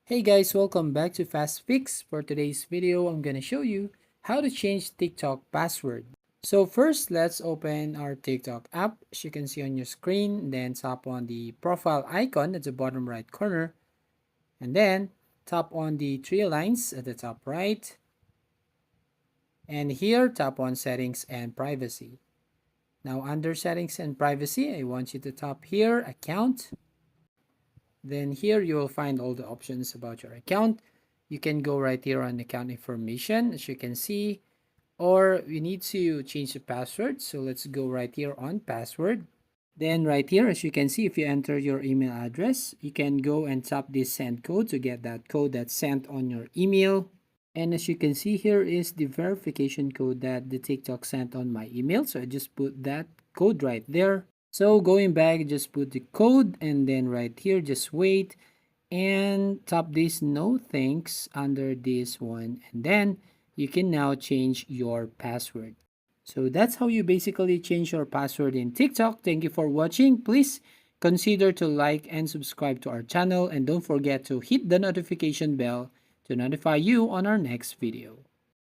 Hey guys, welcome back to Fast Fix. For today's video, I'm gonna show you how to change TikTok password. So first, let's open our TikTok app. As you can see on your screen, then tap on the profile icon at the bottom right corner, and then tap on the three lines at the top right, and here tap on settings and privacy. Now under settings and privacy, I want you to tap here account. Then here you will find all the options about your account. You can go right here on account information, as you can see, or we need to change the password. So let's go right here on password. Then right here, as you can see, if you enter your email address, you can go and tap this send code to get that code that's sent on your email. And as you can see, here is the verification code that the TikTok sent on my email. So I just put that code right there. So going back, just put the code and then right here, just wait and tap this no thanks under this one. And then you can now change your password. So that's how you basically change your password in TikTok. Thank you for watching. Please consider to like and subscribe to our channel and don't forget to hit the notification bell to notify you on our next video.